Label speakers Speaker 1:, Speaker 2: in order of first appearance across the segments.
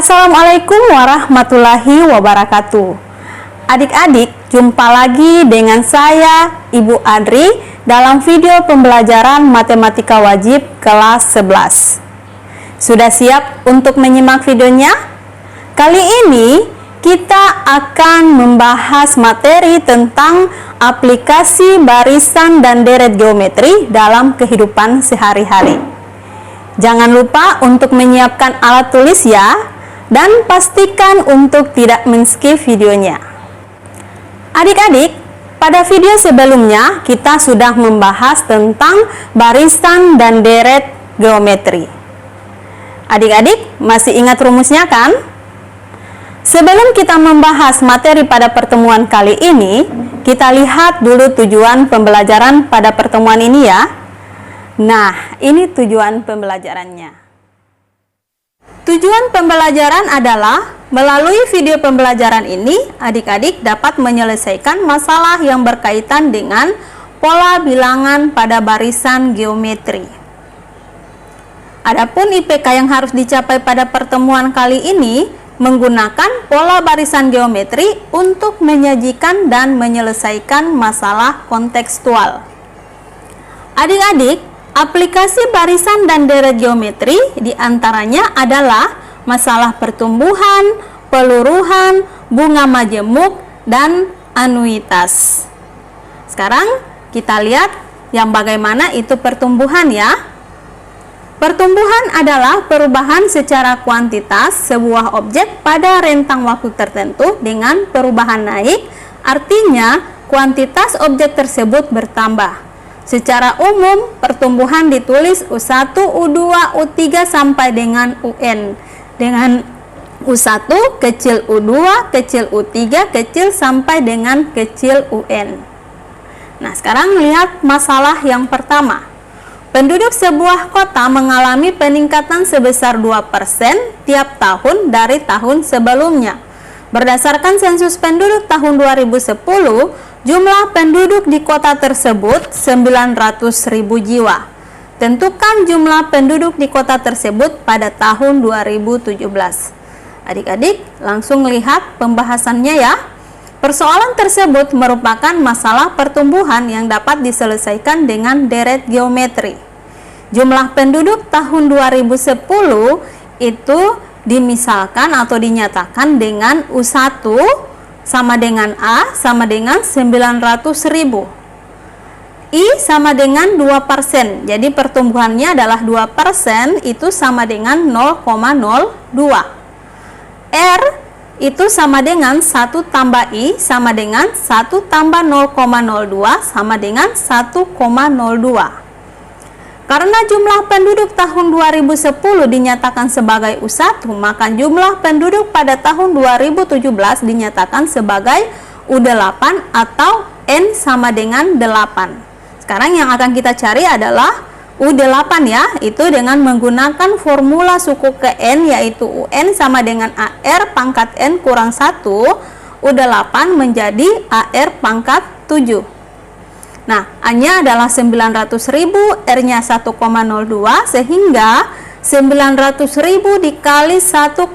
Speaker 1: Assalamualaikum warahmatullahi wabarakatuh. Adik-adik, jumpa lagi dengan saya, Ibu Adri, dalam video pembelajaran Matematika Wajib kelas 11. Sudah siap untuk menyimak videonya? Kali ini kita akan membahas materi tentang aplikasi barisan dan deret geometri dalam kehidupan sehari-hari. Jangan lupa untuk menyiapkan alat tulis ya, dan pastikan untuk tidak men-skip videonya. Adik-adik, pada video sebelumnya kita sudah membahas tentang barisan dan deret geometri. Adik-adik masih ingat rumusnya kan? Sebelum kita membahas materi pada pertemuan kali ini, kita lihat dulu tujuan pembelajaran pada pertemuan ini ya. Nah, ini tujuan pembelajarannya. Tujuan pembelajaran adalah melalui video pembelajaran ini, adik-adik dapat menyelesaikan masalah yang berkaitan dengan pola bilangan pada barisan geometri. Adapun IPK yang harus dicapai pada pertemuan kali ini menggunakan pola barisan geometri untuk menyajikan dan menyelesaikan masalah kontekstual. Adik-adik, aplikasi barisan dan deret geometri diantaranya adalah masalah pertumbuhan, peluruhan, bunga majemuk, dan anuitas. Sekarang kita lihat yang bagaimana itu pertumbuhan ya. Pertumbuhan adalah perubahan secara kuantitas sebuah objek pada rentang waktu tertentu dengan perubahan naik, artinya kuantitas objek tersebut bertambah. Secara umum, pertumbuhan ditulis U1, U2, U3 sampai dengan UN. Dengan U1 kecil U2, kecil U3, kecil sampai dengan kecil UN. Nah, sekarang lihat masalah yang pertama. Penduduk sebuah kota mengalami peningkatan sebesar 2% tiap tahun dari tahun sebelumnya. Berdasarkan sensus penduduk tahun 2010, jumlah penduduk di kota tersebut 900.000 jiwa. Tentukan jumlah penduduk di kota tersebut pada tahun 2017. Adik-adik, langsung lihat pembahasannya ya. Persoalan tersebut merupakan masalah pertumbuhan yang dapat diselesaikan dengan deret geometri. Jumlah penduduk tahun 2010 itu dimisalkan atau dinyatakan dengan U1 sama dengan A sama dengan 900.000. I sama dengan 2%. Jadi pertumbuhannya adalah 2%, itu sama dengan 0,02. R itu sama dengan 1 tambah I sama dengan 1 tambah 0,02 sama dengan 1,02. Karena jumlah penduduk tahun 2010 dinyatakan sebagai U1, maka jumlah penduduk pada tahun 2017 dinyatakan sebagai U8 atau N sama dengan 8. Sekarang yang akan kita cari adalah U8 ya, itu dengan menggunakan formula suku ke N, yaitu UN sama dengan AR pangkat N kurang 1, U8 menjadi AR pangkat 7. Nah, A-nya adalah 900.000, R-nya 1,02, sehingga 900.000 dikali 1,02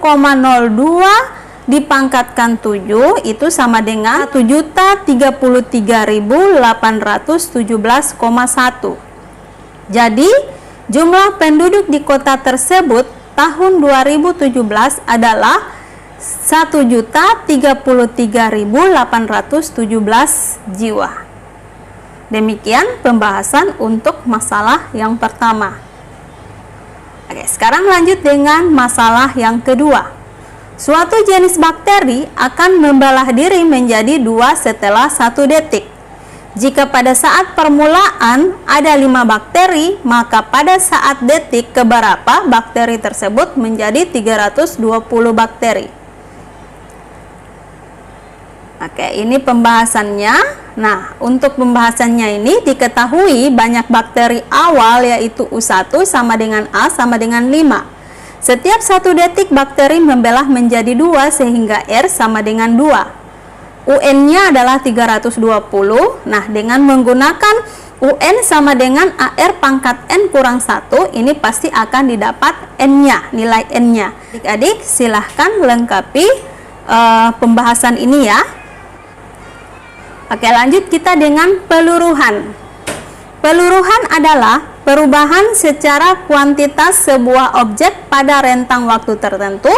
Speaker 1: dipangkatkan 7, itu sama dengan 1.033.817,1. Jadi, jumlah penduduk di kota tersebut tahun 2017 adalah 1.033.817 jiwa. Demikian pembahasan untuk masalah yang pertama. Oke, sekarang lanjut dengan masalah yang kedua. Suatu jenis bakteri akan membelah diri menjadi 2 setelah 1 detik. Jika pada saat permulaan ada 5 bakteri, maka pada saat detik keberapa bakteri tersebut menjadi 320 bakteri. Oke, ini pembahasannya. Nah, untuk pembahasannya ini diketahui banyak bakteri awal yaitu U1 sama dengan A sama dengan 5. Setiap 1 detik bakteri membelah menjadi 2 sehingga R sama dengan 2. UN-nya adalah 320. Nah, dengan menggunakan UN sama dengan AR pangkat N kurang 1, ini pasti akan didapat N-nya, nilai N-nya. Adik-adik silahkan lengkapi pembahasan ini ya. Oke, lanjut kita dengan peluruhan. Peluruhan adalah perubahan secara kuantitas sebuah objek pada rentang waktu tertentu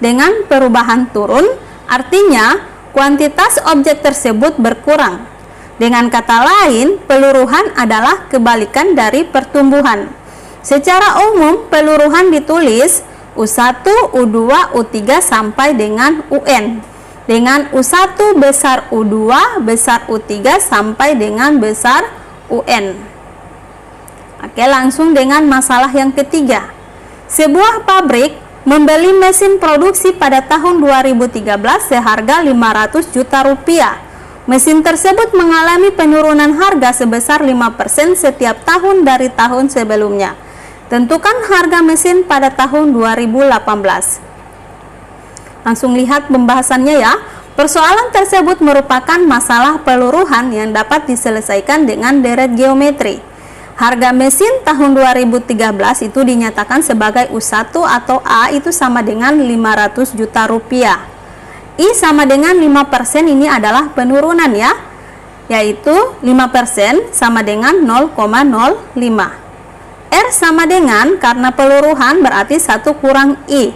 Speaker 1: dengan perubahan turun, artinya kuantitas objek tersebut berkurang. Dengan kata lain, peluruhan adalah kebalikan dari pertumbuhan. Secara umum, peluruhan ditulis U1, U2, U3 sampai dengan UN. Dengan U1 besar U2 besar U3 sampai dengan besar UN. Oke, langsung dengan masalah yang ketiga. Sebuah pabrik membeli mesin produksi pada tahun 2013 seharga 500 juta rupiah. Mesin tersebut mengalami penurunan harga sebesar 5% setiap tahun dari tahun sebelumnya. Tentukan harga mesin pada tahun 2018. Langsung lihat pembahasannya ya. Persoalan tersebut merupakan masalah peluruhan yang dapat diselesaikan dengan deret geometri. Harga mesin tahun 2013 itu dinyatakan sebagai U1 atau A itu sama dengan 500 juta rupiah. I sama dengan 5%, ini adalah penurunan ya, yaitu 5% sama dengan 0,05. R sama dengan, karena peluruhan berarti 1 kurang I.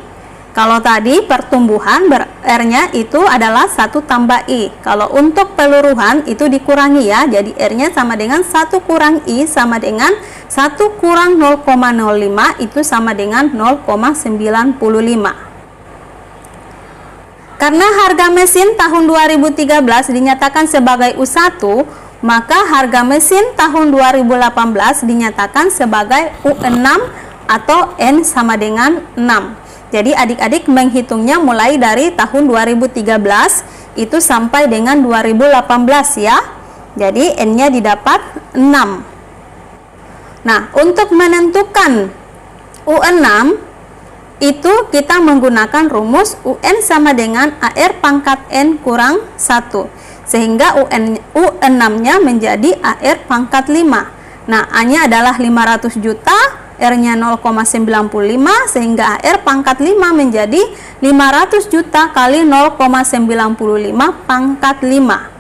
Speaker 1: Kalau tadi pertumbuhan R-nya itu adalah 1 tambah I. Kalau untuk peluruhan itu dikurangi ya, jadi R-nya sama dengan 1 kurang I sama dengan 1 kurang 0,05 itu sama dengan 0,95. Karena harga mesin tahun 2013 dinyatakan sebagai U1, maka harga mesin tahun 2018 dinyatakan sebagai U6 atau N sama dengan 6. Jadi adik-adik menghitungnya mulai dari tahun 2013 itu sampai dengan 2018 ya. Jadi N-nya didapat 6. Nah, untuk menentukan U6 itu kita menggunakan rumus UN sama dengan AR pangkat N kurang 1, sehingga U6-nya menjadi AR pangkat 5. Nah, A-nya adalah 500 juta, R-nya 0,95, sehingga AR pangkat 5 menjadi 500 juta kali 0,95 pangkat 5.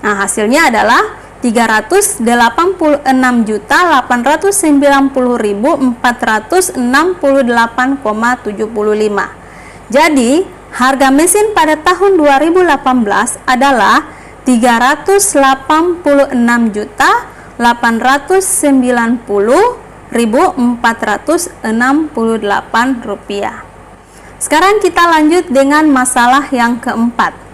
Speaker 1: Nah, hasilnya adalah 386.460.468,75. Jadi, harga mesin pada tahun 2018 adalah 386.890.468 rupiah. Sekarang kita lanjut dengan masalah yang keempat.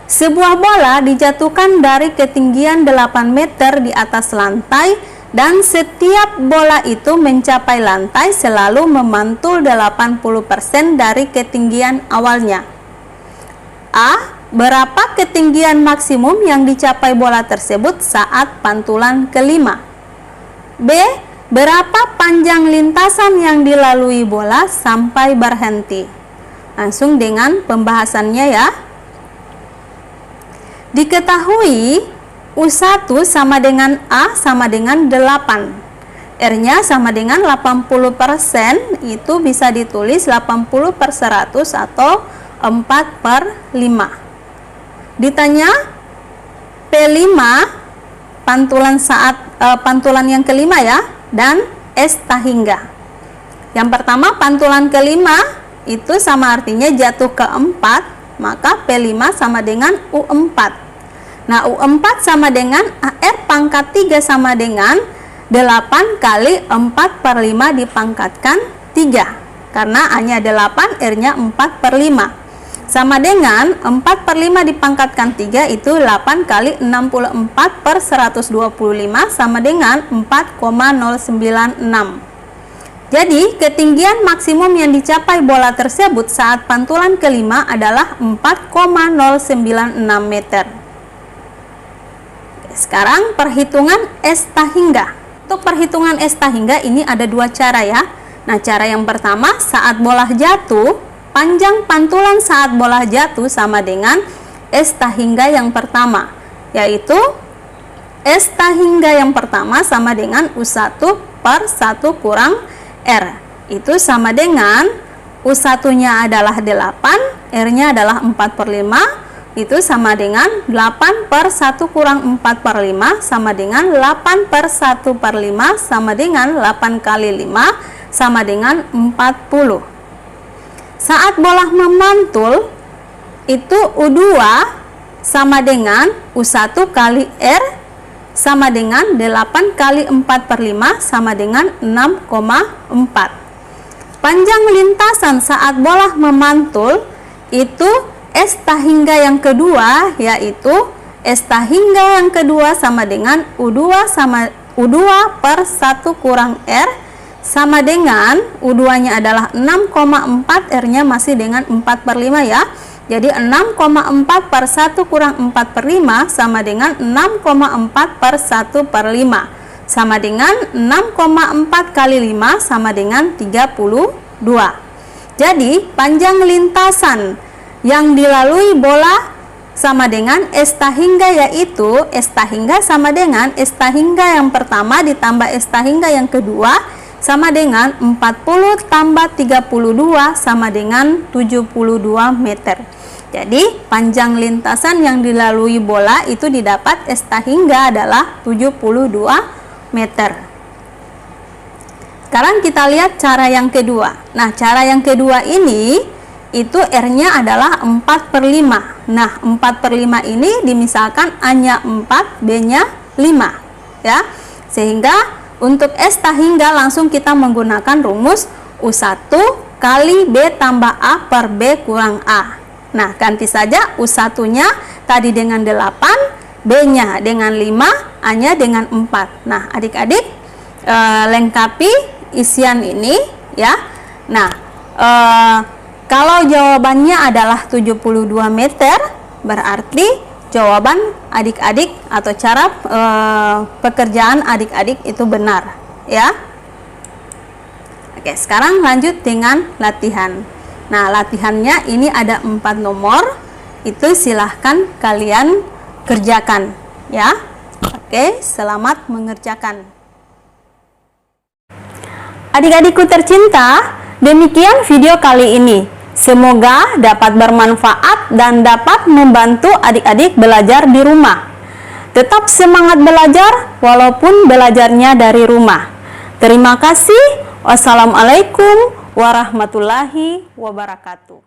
Speaker 1: Sebuah bola dijatuhkan dari ketinggian 8 meter di atas lantai dan setiap bola itu mencapai lantai selalu memantul 80% dari ketinggian awalnya. A. Berapa ketinggian maksimum yang dicapai bola tersebut saat pantulan kelima? B. Berapa panjang lintasan yang dilalui bola sampai berhenti? Langsung dengan pembahasannya ya. Diketahui U1 sama dengan A sama dengan 8. R-nya sama dengan 80%, itu bisa ditulis 80/100 atau 4/5. Ditanya P5 pantulan yang kelima ya, dan S tahingga. Yang pertama pantulan kelima itu sama artinya jatuh ke 4, maka P5 sama dengan U4. Nah, U4 sama dengan AR pangkat 3 sama dengan 8 kali 4/5 dipangkatkan 3. Karena A-nya 8, R-nya 4/5. Sama dengan 4/5 dipangkatkan 3 itu 8 kali 64/125 sama dengan 4,096. Jadi, ketinggian maksimum yang dicapai bola tersebut saat pantulan kelima adalah 4,096 meter. Sekarang perhitungan S tahingga. Untuk perhitungan S tahingga ini ada dua cara ya. Nah, cara yang pertama, saat bola jatuh, panjang pantulan saat bola jatuh sama dengan S tahingga yang pertama, yaitu S tahingga yang pertama sama dengan U1 per 1 kurang R. Itu sama dengan U1-nya adalah 8, R-nya adalah 4/5. Itu sama dengan 8 per 1 kurang 4/5 sama dengan 8 per 1/5 sama dengan 8 kali 5 sama dengan 40. Saat bola memantul, itu U2 sama dengan U1 kali R sama dengan 8 kali 4/5 sama dengan 6,4. Panjang lintasan saat bola memantul itu S tahingga yang kedua, yaitu S tahingga yang kedua sama dengan U2 per 1 kurang R sama dengan U2-nya adalah 6,4, R-nya masih dengan 4/5 ya. Jadi 6,4 per 1 kurang 4/5 sama dengan 6,4 per 1/5 sama dengan 6,4 kali 5 sama dengan 32. Jadi panjang lintasan yang dilalui bola sama dengan S tahingga, yaitu S tahingga sama dengan S tahingga yang pertama ditambah S tahingga yang kedua sama dengan 40 tambah 32 sama dengan 72 meter. Jadi panjang lintasan yang dilalui bola itu didapat S tahingga adalah 72 meter. Sekarang kita lihat cara yang kedua. Nah, cara yang kedua ini itu R-nya adalah 4/5. Nah, 4/5 ini dimisalkan A-nya 4, B-nya 5 ya. Sehingga untuk S tahingga langsung kita menggunakan rumus U1 kali B tambah A per B kurang A. Nah, ganti saja U1-nya tadi dengan 8, B-nya dengan 5, A-nya dengan 4. Nah, adik-adik lengkapi isian ini ya. Nah, kalau jawabannya adalah 72 meter, berarti jawaban adik-adik atau cara pekerjaan adik-adik itu benar ya. Oke, sekarang lanjut dengan latihan. Nah, latihannya ini ada 4 nomor, itu silahkan kalian kerjakan ya. Oke, selamat mengerjakan. Adik-adikku tercinta, demikian video kali ini. Semoga dapat bermanfaat dan dapat membantu adik-adik belajar di rumah. Tetap semangat belajar walaupun belajarnya dari rumah. Terima kasih. Wassalamualaikum warahmatullahi wabarakatuh.